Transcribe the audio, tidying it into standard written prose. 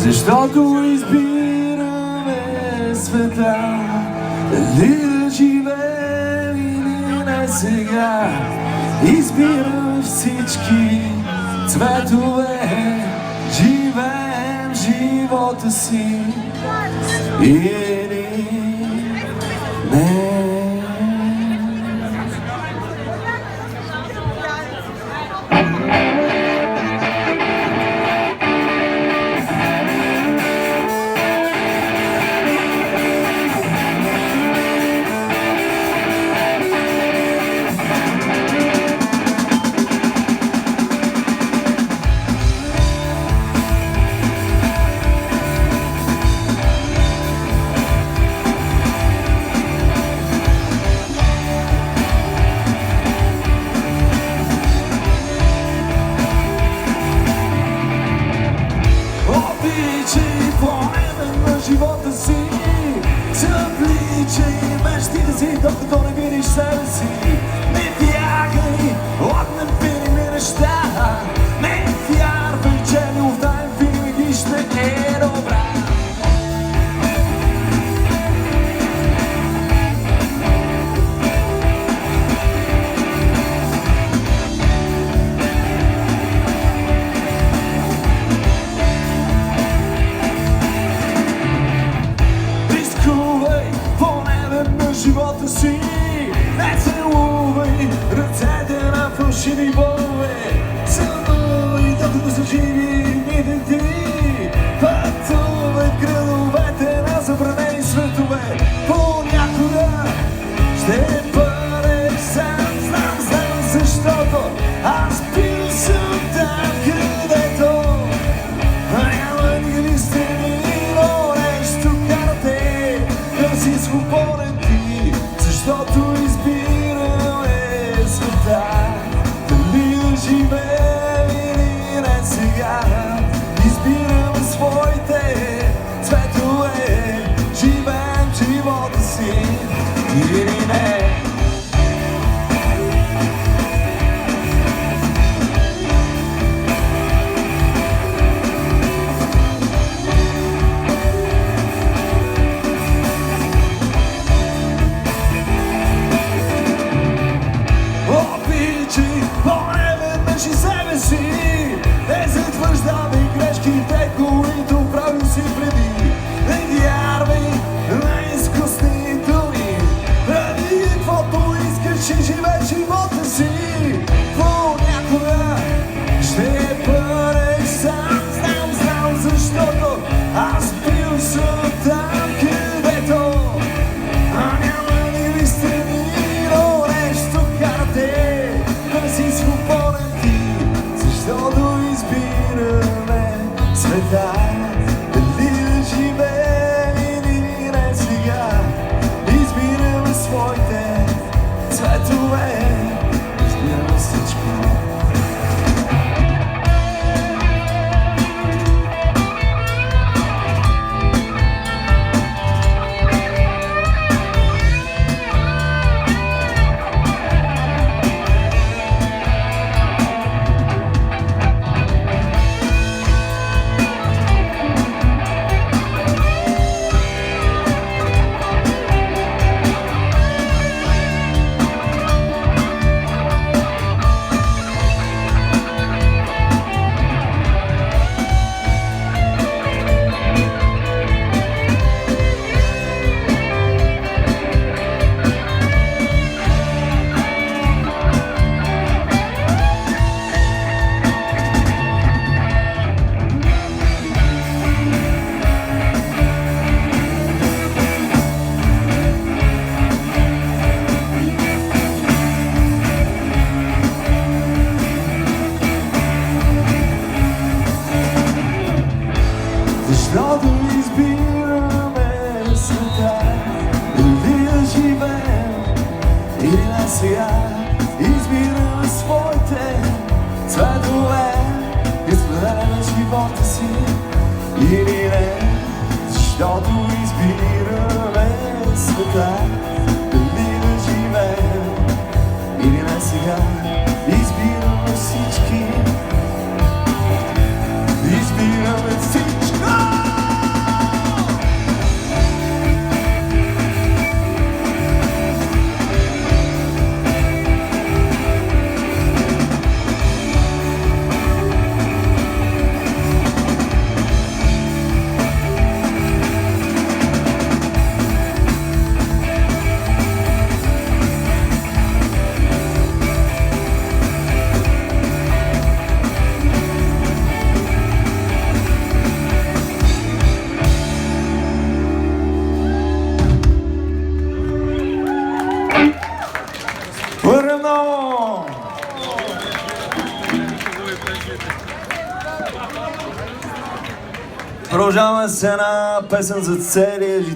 Защото избираме света, дали да живеем или не сега. Избираме всички цветове, живеем живота си или не. Живота си събличай мечтите си, докато не видиш себе си. Не бягай от невидими неща, не вярвай, че любовта винаги ще е добра. Живота си, не целувай ръцете на фалшиви богове. Целувай, докато са живи дните ти. Пътувай в градовете на забранени светове. Понякога ще бъдеш сам, знам, защото аз бил съм там, където няма никакви стени, но нещо кара те да си свободен. Защото избираме света, дали да живеем или не сега. Избираме своите цветове, живеем живота си или не. И себе си, не затвърждавай грешките, които правил си преди. Не вярвай на изкусни думи, прави каквото искаш и живей живота си. Понякога ще бъдеш сам, знам, защото аз бил съм там, където няма никакви стени, но нещо кара те да си свободен. Защото избираме света, дали да живеем или не сега. Избираме своите цветове, избираме всичко. Защото избираме света, дали да живеем или не сега. Избираме своите цветове, изпределяме живота си или не. Защото избираме света, дали да живеем или не сега. Избираме всички, избираме всичко. Продължаваме с една песен за целия